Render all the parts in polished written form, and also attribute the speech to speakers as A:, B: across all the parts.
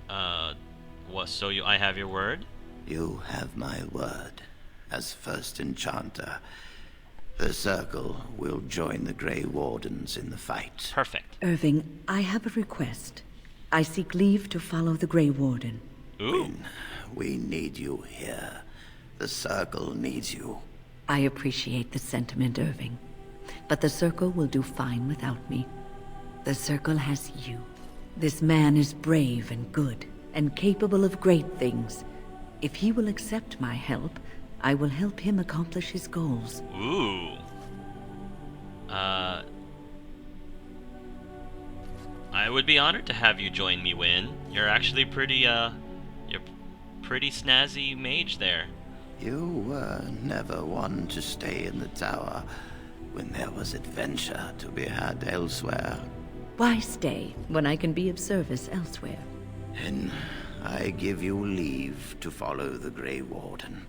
A: So I have your word?
B: You have my word. As first enchanter, the Circle will join the Grey Wardens in the fight.
A: Perfect.
C: Irving, I have a request. I seek leave to follow the Grey Warden.
A: Ooh.
B: We need you here. The Circle needs you.
C: I appreciate the sentiment, Irving. But the Circle will do fine without me. The Circle has you. This man is brave and good, and capable of great things. If he will accept my help, I will help him accomplish his goals.
A: Ooh. I would be honored to have you join me, Win. You're actually you're pretty snazzy mage there.
B: You were never one to stay in the tower when there was adventure to be had elsewhere.
C: Why stay when I can be of service elsewhere?
B: Then I give you leave to follow the Grey Warden.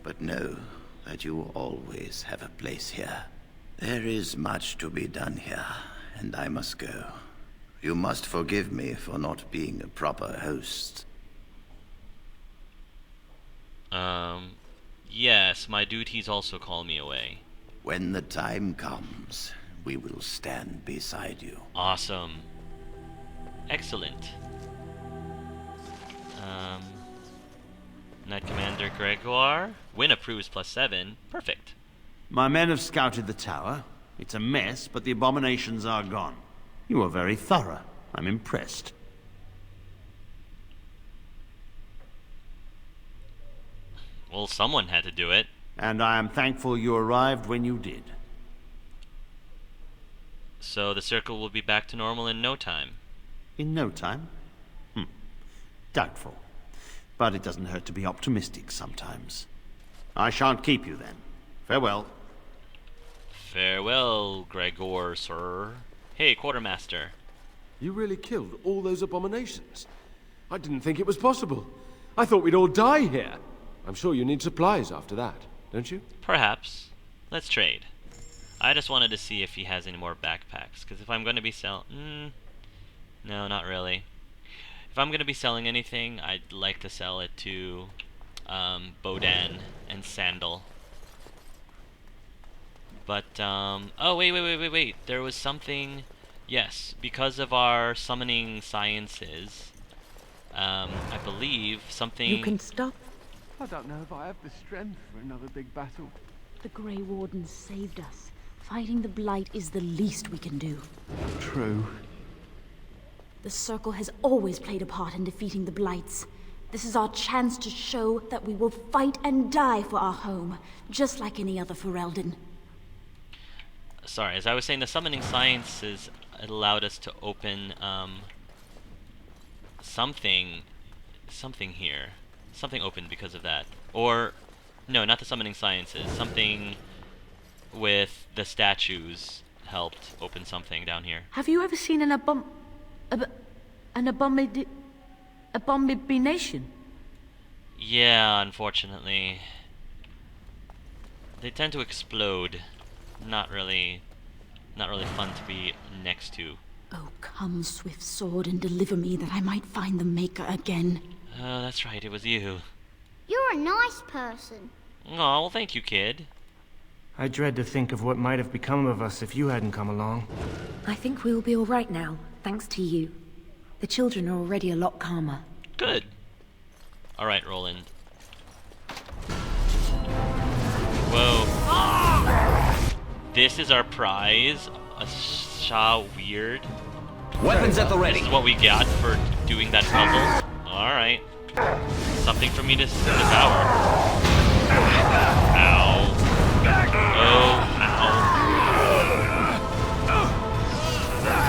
B: But know that you always have a place here. There is much to be done here, and I must go. You must forgive me for not being a proper host.
A: Yes, my duties also call me away.
B: When the time comes, we will stand beside you.
A: Awesome. Excellent. Knight Commander Gregoire. Win approves +7. Perfect.
D: My men have scouted the tower. It's a mess, but the abominations are gone. You are very thorough. I'm impressed.
A: Well, someone had to do it.
D: And I am thankful you arrived when you did.
A: So the Circle will be back to normal in no time.
D: In no time? Doubtful. But it doesn't hurt to be optimistic sometimes. I shan't keep you then. Farewell.
A: Farewell, Gregor, sir. Hey, Quartermaster.
E: You really killed all those abominations? I didn't think it was possible. I thought we'd all die here. I'm sure you need supplies after that, don't you?
A: Perhaps. Let's trade. I just wanted to see if he has any more backpacks, because if I'm going to be selling... no, not really. If I'm going to be selling anything, I'd like to sell it to Bodan and Sandal. But, oh, wait. There was something... Yes, because of our summoning sciences, I believe something...
C: You can stop.
F: I don't know if I have the strength for another big battle.
G: The Grey Warden saved us. Fighting the Blight is the least we can do.
F: True.
G: The Circle has always played a part in defeating the Blights. This is our chance to show that we will fight and die for our home, just like any other Ferelden.
A: Sorry, as I was saying, the summoning sciences allowed us to open something here. Something opened because of that. Or, no, not the summoning sciences. Something with the statues helped open something down here.
G: Have you ever seen an abomination?
A: Yeah, unfortunately. They tend to explode. Not really fun to be next to.
G: Oh, come, swift sword, and deliver me that I might find the Maker again.
A: Oh, that's right, it was you.
H: You're a nice person.
A: Oh, well, thank you, kid.
I: I dread to think of what might have become of us if you hadn't come along.
J: I think we will be all right now, thanks to you. The children are already a lot calmer.
A: Good. All right, Roland. Whoa. This is our prize. A Shah Weird.
K: Weapons at the ready.
A: This is what we got for doing that puzzle. All right. Something for me to devour. Ow. Oh, ow.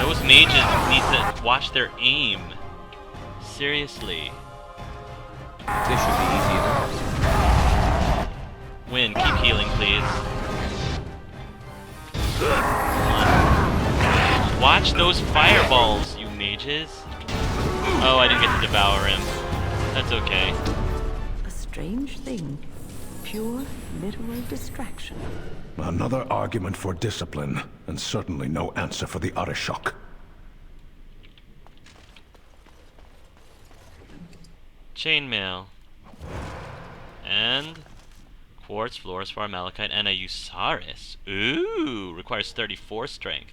A: Those mages need to watch their aim. Seriously.
K: This should be easy enough.
A: Win, keep healing, please. Watch those fireballs, you mages. Oh, I didn't get to devour him. That's okay.
C: A strange thing. Pure, literal distraction.
L: Another argument for discipline, and certainly no answer for the Arishok.
A: Chainmail. And quartz fluorspar malachite and a Usaris. Ooh, requires 34 strength.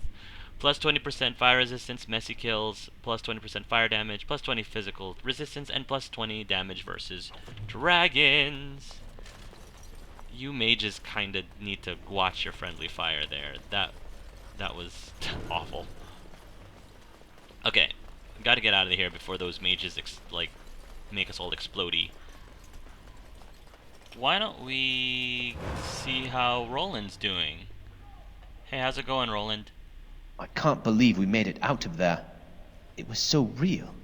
A: Plus 20% fire resistance, messy kills, plus 20% fire damage, plus 20 physical resistance, and plus 20 damage versus dragons. You mages kinda need to watch your friendly fire there. That was awful. Okay, gotta get out of here before those mages make us all explodey. Why don't we see how Roland's doing? Hey, how's it going, Roland?
M: I can't believe we made it out of there. It was so real.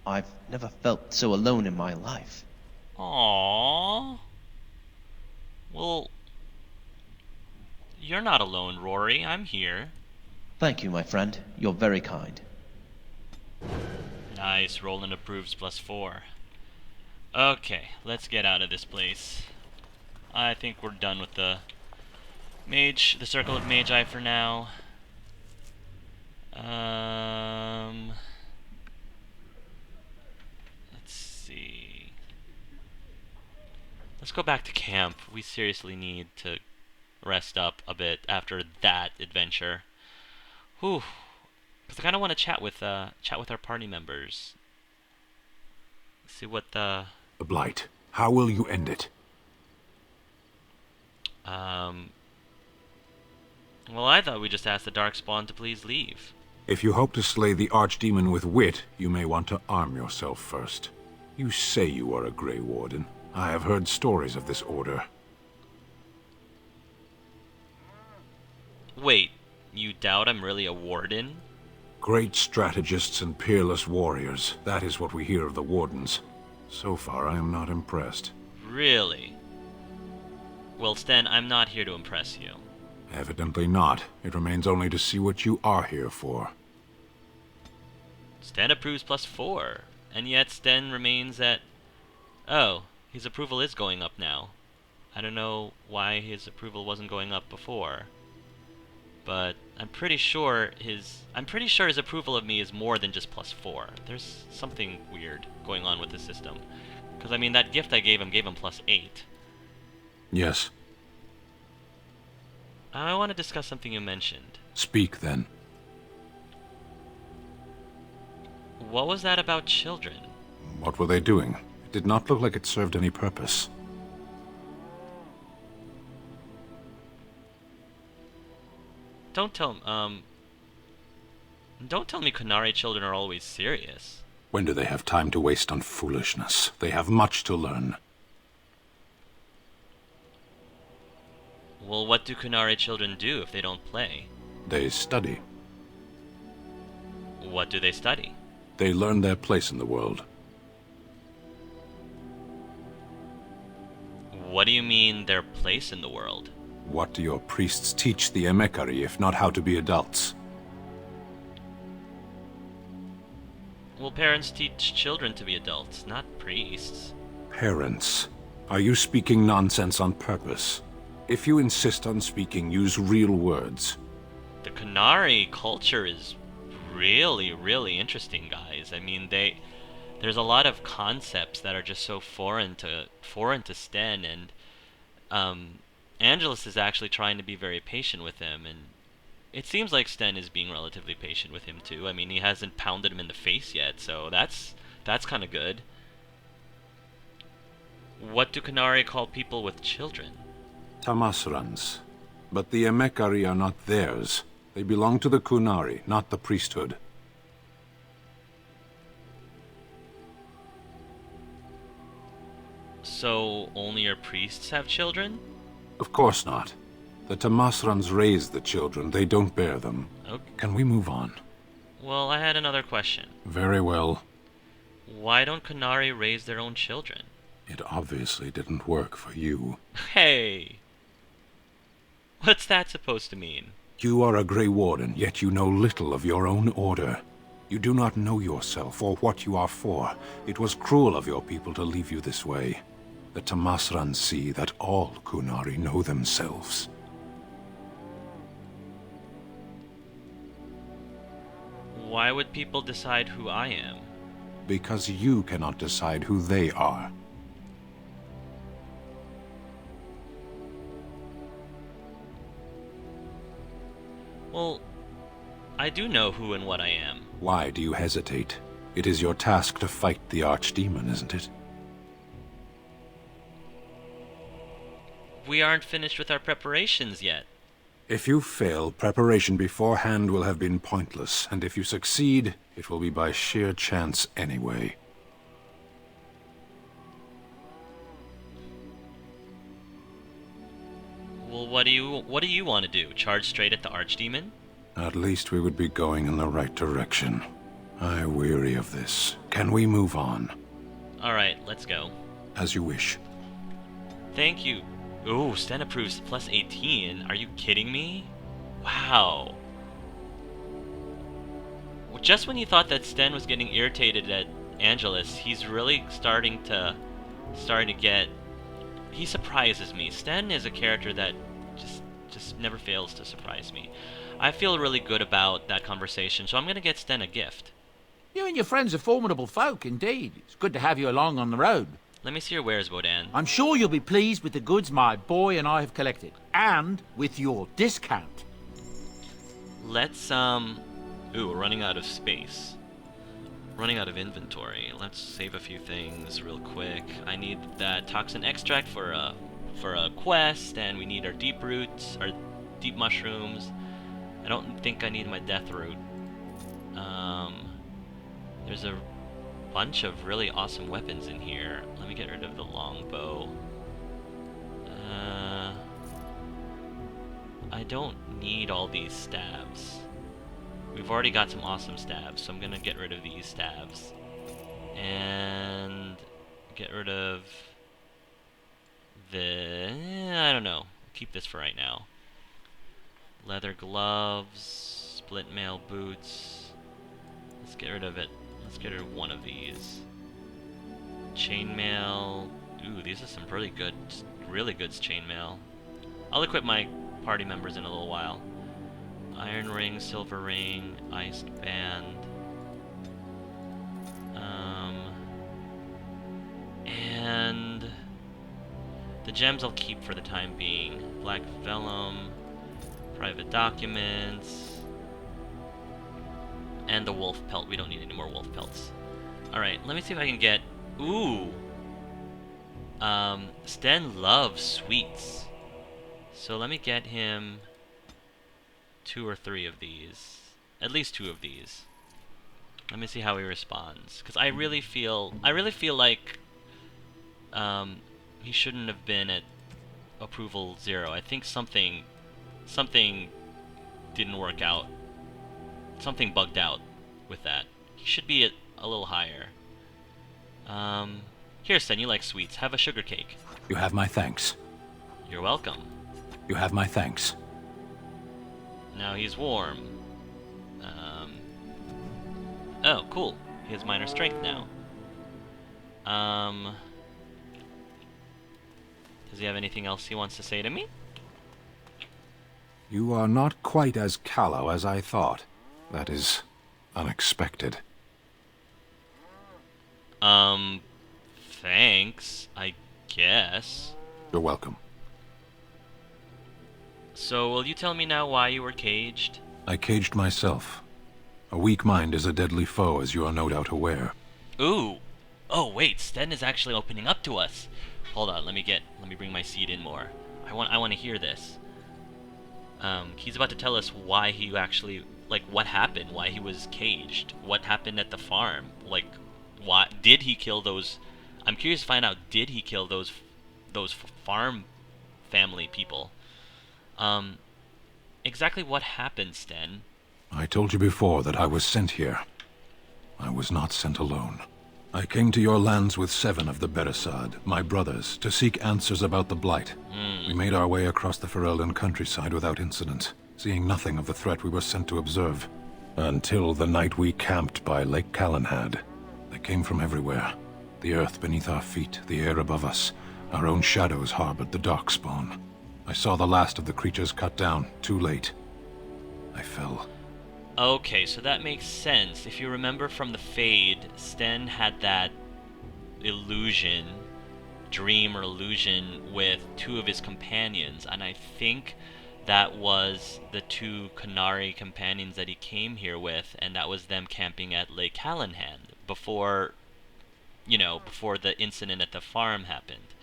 M: I've never felt so alone in my life.
A: Aww. Well, you're not alone, Rory. I'm here.
M: Thank you, my friend. You're very kind.
A: Nice. Roland approves +4. Okay, let's get out of this place. I think we're done with the Circle of Magi for now. Let's see. Let's go back to camp. We seriously need to rest up a bit after that adventure. Whew. Because I kind of want to chat with our party members. See what the
L: Blight. How will you end it?
A: Well, I thought we just asked the Darkspawn to please leave.
L: If you hope to slay the Archdemon with wit, you may want to arm yourself first. You say you are a Grey Warden. I have heard stories of this order.
A: Wait, you doubt I'm really a warden?
L: Great strategists and peerless warriors. That is what we hear of the Wardens. So far, I am not impressed.
A: Really? Well, Sten, I'm not here to impress you.
L: Evidently not. It remains only to see what you are here for.
A: Sten approves +4. And yet Sten remains at... Oh, his approval is going up now. I don't know why his approval wasn't going up before. But I'm pretty sure his approval of me is more than just +4. There's something weird going on with the system. Because, I mean, that gift I gave him +8.
L: Yes.
A: I want to discuss something you mentioned.
L: Speak, then.
A: What was that about children?
L: What were they doing? It did not look like it served any purpose.
A: Don't tell me Qunari children are always serious.
L: When do they have time to waste on foolishness? They have much to learn.
A: Well, what do Qunari children do if they don't play?
L: They study.
A: What do they study?
L: They learn their place in the world.
A: What do you mean, their place in the world?
L: What do your priests teach the Emekari, if not how to be adults?
A: Well, parents teach children to be adults, not priests.
L: Parents? Are you speaking nonsense on purpose? If you insist on speaking, use real words.
A: The Qunari culture is really, really interesting, guys. I mean, there's a lot of concepts that are just so foreign to Sten, and Angelus is actually trying to be very patient with him, and it seems like Sten is being relatively patient with him too. I mean, he hasn't pounded him in the face yet, so that's kind of good. What do Qunari call people with children?
L: Tamasrans. But the Emekari are not theirs. They belong to the Qunari, not the priesthood.
A: So, only your priests have children?
L: Of course not. The Tamasrans raise the children, they don't bear them.
A: Okay.
L: Can we move on?
A: Well, I had another question.
L: Very well.
A: Why don't Qunari raise their own children?
L: It obviously didn't work for you.
A: Hey! What's that supposed to mean?
L: You are a Grey Warden, yet you know little of your own order. You do not know yourself or what you are for. It was cruel of your people to leave you this way. The Tamasrans see that all Qunari know themselves.
A: Why would people decide who I am?
L: Because you cannot decide who they are.
A: Well, I do know who and what I am.
L: Why do you hesitate? It is your task to fight the Archdemon, isn't it?
A: We aren't finished with our preparations yet.
L: If you fail, preparation beforehand will have been pointless, and if you succeed, it will be by sheer chance anyway.
A: Well, what do you want to do? Charge straight at the Archdemon?
L: At least we would be going in the right direction. I weary of this. Can we move on?
A: Alright, let's go.
L: As you wish.
A: Thank you. Ooh, Sten approves plus 18. Are you kidding me? Wow. Well, just when you thought that Sten was getting irritated at Angelus, he's really starting to get... He surprises me. Sten is a character that just never fails to surprise me. I feel really good about that conversation, so I'm going to get Sten a gift.
N: You and your friends are formidable folk, indeed. It's good to have you along on the road.
A: Let me see your wares, Bodan.
N: I'm sure you'll be pleased with the goods my boy and I have collected, and with your discount.
A: Let's, Ooh, we're running out of space. Running out of inventory. Let's save a few things real quick. I need that toxin extract for a quest, and we need our deep roots, our deep mushrooms. I don't think I need my death root. There's a bunch of really awesome weapons in here. Let me get rid of the longbow. I don't need all these stabs. We've already got some awesome stabs, so I'm gonna get rid of these stabs. And get rid of I don't know. Keep this for right now. Leather gloves, split mail boots. Let's get rid of it. Let's get rid of one of these. Chainmail. Ooh, these are some really good chainmail. I'll equip my party members in a little while. Iron ring, silver ring, iced band. And the gems I'll keep for the time being. Black vellum, private documents, and the wolf pelt. We don't need any more wolf pelts. Alright, let me see if I can get... Ooh! Sten loves sweets. So let me get him 2 or 3 of these. At least 2 of these. Let me see how he responds. Because I really feel like he shouldn't have been at approval 0. I think something didn't work out. Something bugged out with that. He should be at a little higher. Here, Sten, you like sweets. Have a sugar cake.
L: You have my thanks.
A: You're welcome.
L: You have my thanks.
A: Now he's warm. Oh, cool. He has minor strength now. Does he have anything else he wants to say to me?
L: You are not quite as callow as I thought. That is unexpected.
A: Thanks, I guess.
L: You're welcome.
A: So, will you tell me now why you were caged?
L: I caged myself. A weak mind is a deadly foe, as you are no doubt aware.
A: Ooh! Oh, wait, Sten is actually opening up to us. Hold on, let me bring my seed in more. I want to hear this. He's about to tell us why he actually, like, what happened, why he was caged, what happened at the farm, like, why did he kill those? I'm curious to find out, did he kill those farm family people? Exactly what happened, Sten?
L: I told you before that I was sent here. I was not sent alone. I came to your lands with 7 of the Beresad, my brothers, to seek answers about the Blight. We made our way across the Ferelden countryside without incident, seeing nothing of the threat we were sent to observe. Until the night we camped by Lake Calenhad. They came from everywhere. The earth beneath our feet, the air above us. Our own shadows harbored the darkspawn. I saw the last of the creatures cut down, too late. I fell.
A: Okay, so that makes sense. If you remember from the Fade, Sten had that illusion, dream or illusion, with two of his companions, and I think that was the two Canary companions that he came here with, and that was them camping at Lake Callahan before, before the incident at the farm happened.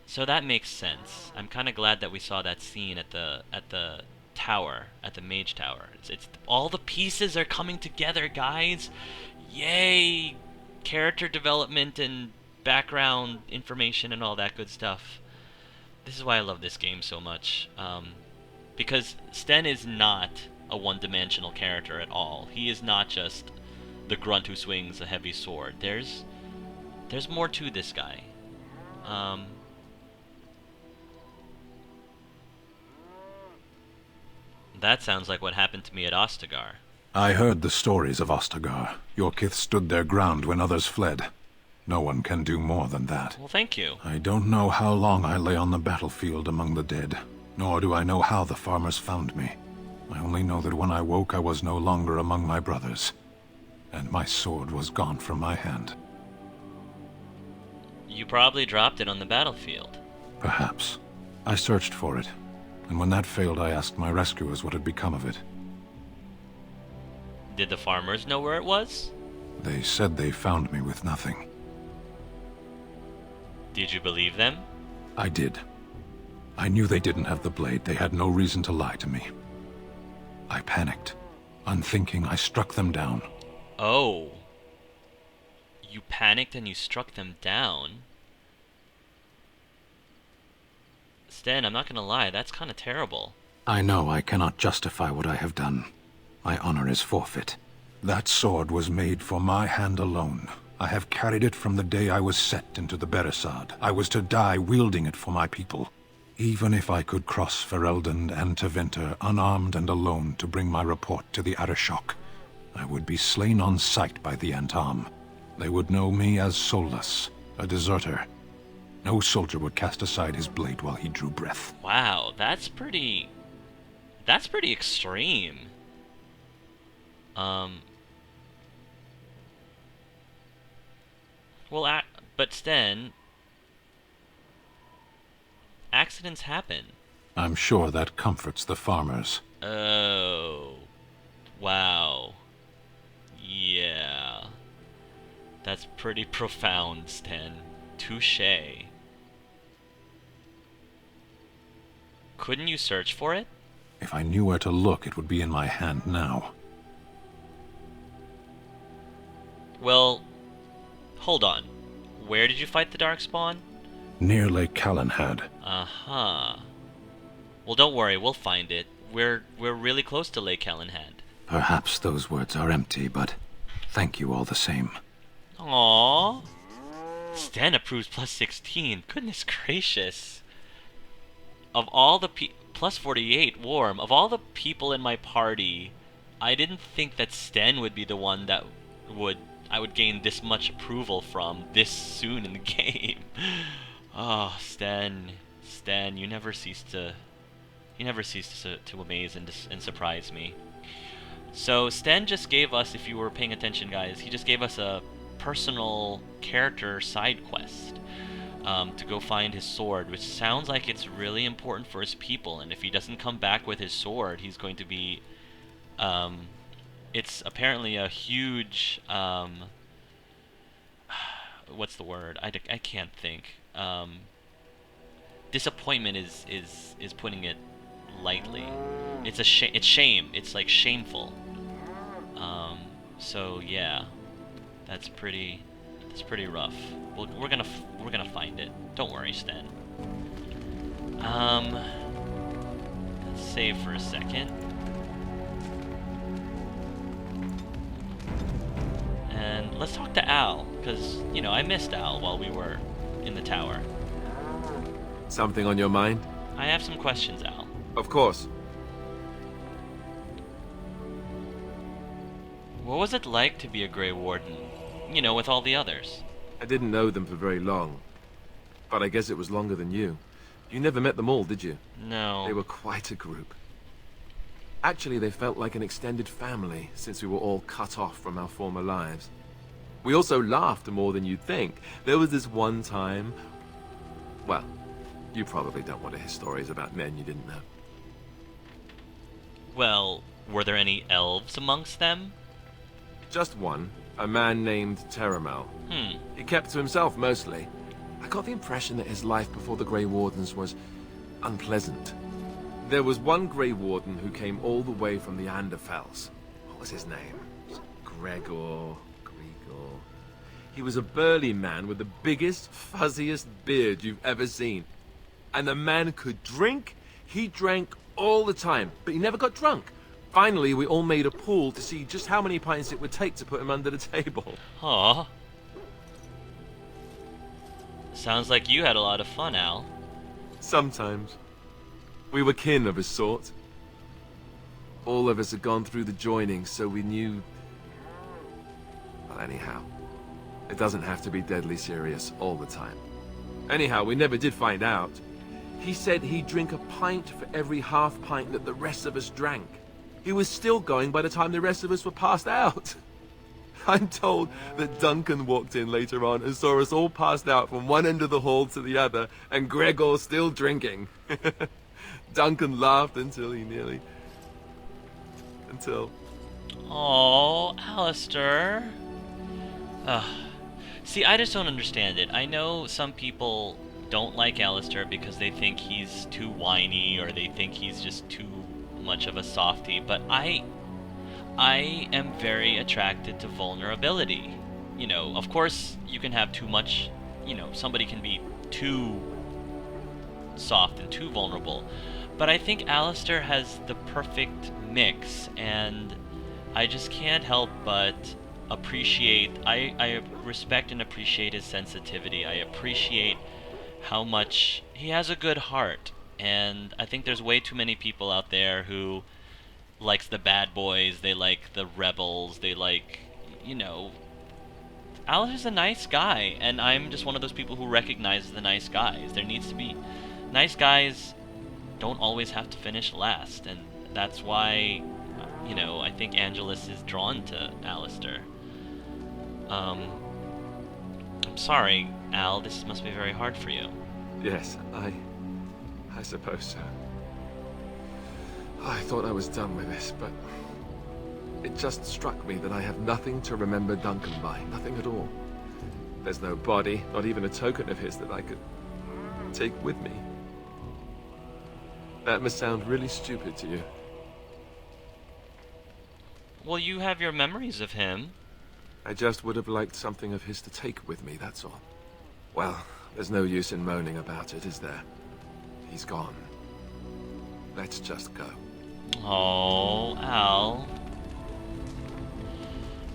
A: So that makes sense. I'm kind of glad that we saw that scene at the tower, at the Mage Tower. It's all the pieces are coming together, guys. Yay! Character development and background information and all that good stuff. This is why I love this game so much. Because Sten is not a one-dimensional character at all. He is not just the grunt who swings a heavy sword. There's more to this guy. That sounds like what happened to me at Ostagar.
L: I heard the stories of Ostagar. Your kith stood their ground when others fled. No one can do more than that.
A: Well, thank you.
L: I don't know how long I lay on the battlefield among the dead, nor do I know how the farmers found me. I only know that when I woke, I was no longer among my brothers, and my sword was gone from my hand.
A: You probably dropped it on the battlefield.
L: Perhaps. I searched for it, and when that failed, I asked my rescuers what had become of it.
A: Did the farmers know where it was?
L: They said they found me with nothing.
A: Did you believe them?
L: I did. I knew they didn't have the blade. They had no reason to lie to me. I panicked. Unthinking, I struck them down.
A: Oh. You panicked and you struck them down? Sten, I'm not gonna lie, that's kinda terrible.
L: I know I cannot justify what I have done. My honor is forfeit. That sword was made for my hand alone. I have carried it from the day I was set into the Beresad. I was to die wielding it for my people. Even if I could cross Ferelden and Tevinter unarmed and alone to bring my report to the Arishok, I would be slain on sight by the Antam. They would know me as soulless, a deserter. No soldier would cast aside his blade while he drew breath.
A: Wow, that's pretty extreme. Well, but Sten, accidents happen.
L: I'm sure that comforts the farmers.
A: Oh. Wow. Yeah. That's pretty profound, Sten. Touché. Couldn't you search for it?
L: If I knew where to look, it would be in my hand now.
A: Well, hold on. Where did you fight the Darkspawn?
L: Near Lake Callahan.
A: Uh-huh. Well, don't worry, we'll find it. We're really close to Lake Callahan.
L: Perhaps those words are empty, but thank you all the same.
A: Aww. Sten approves plus 16. Goodness gracious. Of all the plus 48, warm. Of all the people in my party, I didn't think that Sten would be the one that I would gain this much approval from this soon in the game. Oh, Sten, you never cease to amaze and surprise me. So Sten just gave us, if you were paying attention, guys, he just gave us a personal character side quest to go find his sword, which sounds like it's really important for his people. And if he doesn't come back with his sword, he's going to be it's apparently a huge what's the word? I can't think. Disappointment is putting it lightly. It's shame. It's like shameful. So yeah, that's pretty rough. We're gonna find it. Don't worry, Sten. Let's save for a second. And let's talk to Al, because, I missed Al while we were in the tower.
E: Something on your mind?
A: I have some questions, Al.
E: Of course.
A: What was it like to be a Grey Warden, with all the others?
E: I didn't know them for very long, but I guess it was longer than you. You never met them all, did you?
A: No.
E: They were quite a group. Actually, they felt like an extended family since we were all cut off from our former lives. We also laughed more than you'd think. There was this one time... Well, you probably don't want to hear stories about men you didn't know.
A: Well, were there any elves amongst them?
E: Just one. A man named Teramel. He kept to himself mostly. I got the impression that his life before the Grey Wardens was unpleasant. There was one Grey Warden who came all the way from the Anderfells. What was his name? Gregor. He was a burly man with the biggest, fuzziest beard you've ever seen. And the man could drink. He drank all the time, but he never got drunk. Finally, we all made a pool to see just how many pints it would take to put him under the table.
A: Aw. Sounds like you had a lot of fun, Al.
E: Sometimes. We were kin of a sort. All of us had gone through the joining, so we knew... Well, anyhow, it doesn't have to be deadly serious all the time. Anyhow, we never did find out. He said he'd drink a pint for every half pint that the rest of us drank. He was still going by the time the rest of us were passed out. I'm told that Duncan walked in later on and saw us all passed out from one end of the hall to the other, and Gregor still drinking. Duncan laughed until he nearly...
A: Oh, Alistair. See, I just don't understand it. I know some people don't like Alistair because they think he's too whiny or they think he's just too much of a softie, but I am very attracted to vulnerability. You know, of course you can have too much, you know, somebody can be too soft and too vulnerable, but I think Alistair has the perfect mix, and I just can't help but appreciate, I respect and appreciate his sensitivity. I appreciate how much he has a good heart, and I think there's way too many people out there who likes the bad boys, they like the rebels, they like, you know, Alistair's a nice guy, and I'm just one of those people who recognizes the nice guys. There needs to be, nice guys don't always have to finish last, and that's why, you know, I think Angelus is drawn to Alistair. I'm sorry, Al, this must be very hard for you.
E: Yes, I suppose so. I thought I was done with this, but it just struck me that I have nothing to remember Duncan by, nothing at all. There's no body, not even a token of his that I could take with me. That must sound really stupid to you.
A: Well, you have your memories of him.
E: I just would have liked something of his to take with me, that's all. Well, there's no use in moaning about it, is there? He's gone. Let's just go.
A: Oh, Al.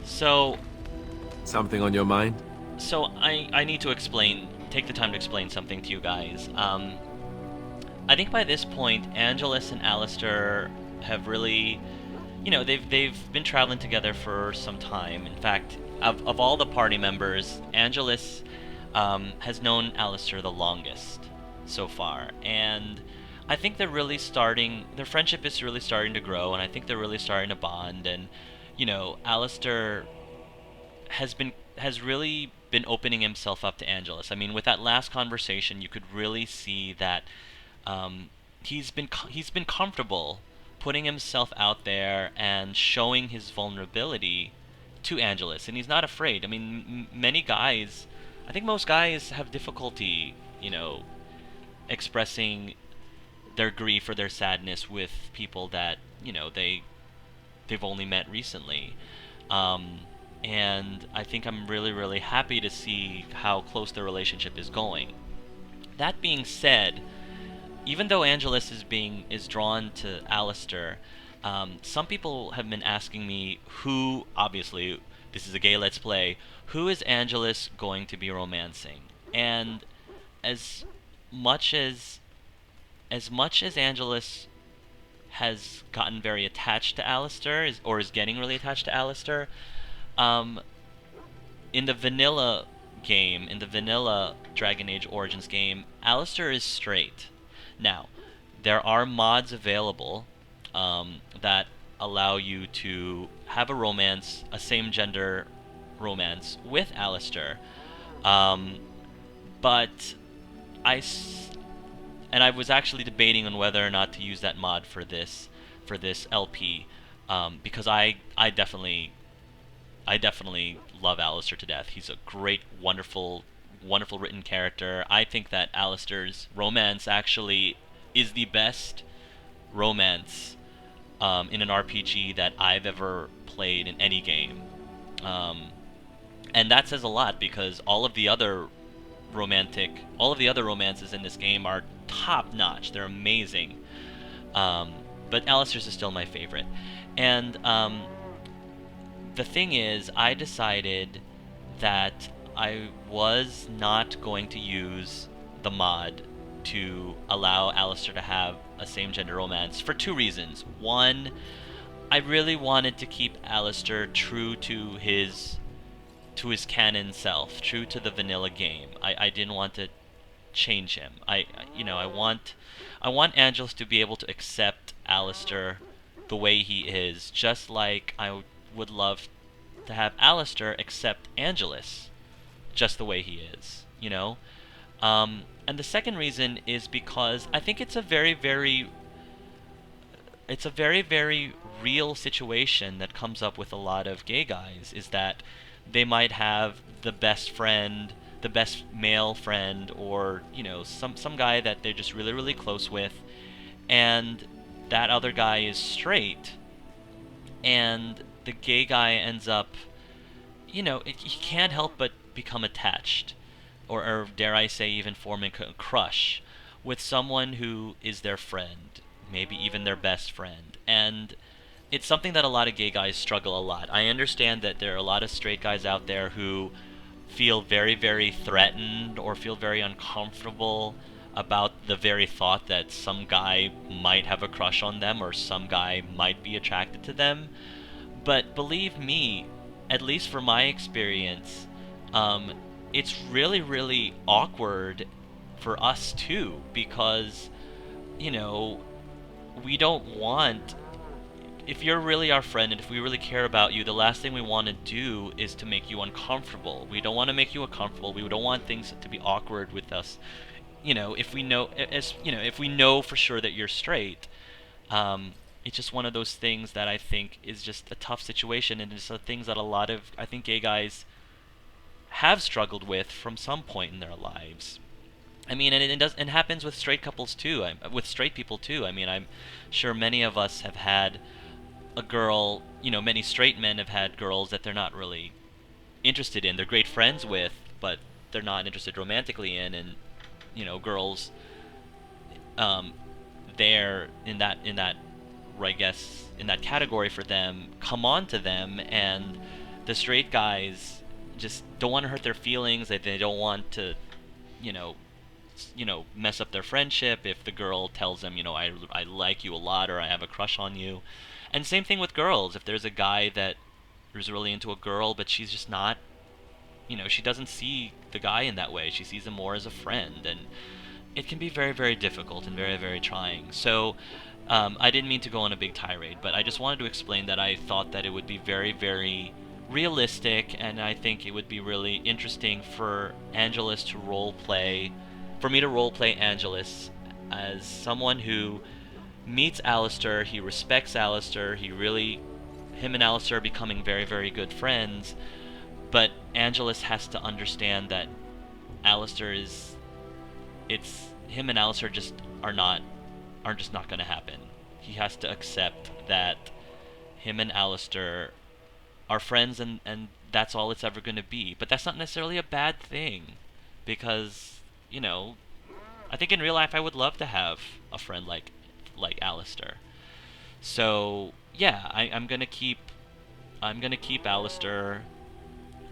A: So...
E: Something on your mind?
A: So, I need to take the time to explain something to you guys. I think by this point, Angelus and Alistair have really... You know, they've been traveling together for some time. In fact, of all the party members, Angelus has known Alistair the longest so far, and I think they're really starting, their friendship is really starting to grow, and I think they're really starting to bond, and, you know, Alistair has really been opening himself up to Angelus. I mean, with that last conversation, you could really see that he's been comfortable putting himself out there and showing his vulnerability to Angelus, and he's not afraid. I mean, many guys, I think most guys have difficulty, you know, expressing their grief or their sadness with people that, you know, they've only met recently. And I think I'm really, really happy to see how close their relationship is going. That being said, even though Angelus is drawn to Alistair, some people have been asking me who, obviously, this is a gay Let's Play, who is Angelus going to be romancing? And as much as Angelus has gotten very attached to Alistair, or is getting really attached to Alistair, in the vanilla game, in the vanilla Dragon Age Origins game, Alistair is straight. Now, there are mods available that allow you to have a romance, a same-gender romance with Alistair. But I was actually debating on whether or not to use that mod for this LP, because I definitely love Alistair to death. He's a great, wonderful written character. I think that Alistair's romance actually is the best romance in an RPG that I've ever played in any game. And that says a lot, because all of the other romances in this game are top notch. They're amazing. But Alistair's is still my favorite. And the thing is, I decided that I was not going to use the mod to allow Alistair to have a same-gender romance for two reasons. One, I really wanted to keep Alistair true to his canon self, true to the vanilla game. I didn't want to change him. I want Angelus to be able to accept Alistair the way he is, just like I would love to have Alistair accept Angelus just the way he is, you know? And the second reason is because I think it's a very, very real situation that comes up with a lot of gay guys, is that they might have the best friend, the best male friend, or, you know, some guy that they're just really, really close with, and that other guy is straight, and the gay guy ends up, you know, he can't help but become attached, or dare I say even forming a crush with someone who is their friend, maybe even their best friend. And it's something that a lot of gay guys struggle a lot. I understand that there are a lot of straight guys out there who feel very, very threatened or feel very uncomfortable about the very thought that some guy might have a crush on them or some guy might be attracted to them. But believe me, at least from my experience, it's really, really awkward for us too, because, you know, we don't want, if you're really our friend and if we really care about you, the last thing we want to do is to make you uncomfortable. We don't want to make you uncomfortable. We don't want things to be awkward with us. You know, if we know, if we know for sure that you're straight, it's just one of those things that I think is just a tough situation, and it's the things that a lot of, I think, gay guys have struggled with from some point in their lives. I mean, and it happens with straight couples too, with straight people too. I mean, I'm sure many of us have had a girl, you know, many straight men have had girls that they're not really interested in. They're great friends with, but they're not interested romantically in, and, you know, girls there in that I guess in that category for them come on to them, and the straight guys just don't want to hurt their feelings. They don't want to, you know, mess up their friendship if the girl tells them, you know, I like you a lot, or I have a crush on you. And same thing with girls. If there's a guy that is really into a girl, but she's just not, you know, she doesn't see the guy in that way. She sees him more as a friend, and it can be very, very difficult and very, very trying. So I didn't mean to go on a big tirade, but I just wanted to explain that I thought that it would be very, very realistic, and I think it would be really interesting for Angelus to roleplay, for me to roleplay Angelus as someone who meets Alistair, he respects Alistair, him and Alistair are becoming very, very good friends, but Angelus has to understand that Alistair him and Alistair just are just not going to happen. He has to accept that him and Alistair are friends, and that's all it's ever going to be. But that's not necessarily a bad thing, because, you know, I think in real life I would love to have a friend like Alistair. So yeah, I'm gonna keep Alistair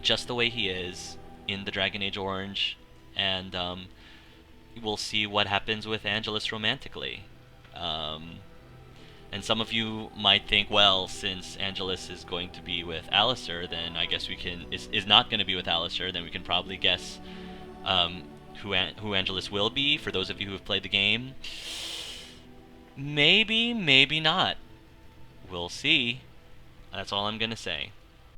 A: just the way he is in the Dragon Age Orange, and we'll see what happens with Angelus romantically. And some of you might think, well, since Angelus is going to be with Alistair, then I guess is not going to be with Alistair, then we can probably guess who Angelus will be, for those of you who have played the game. Maybe, maybe not. We'll see. That's all I'm gonna say.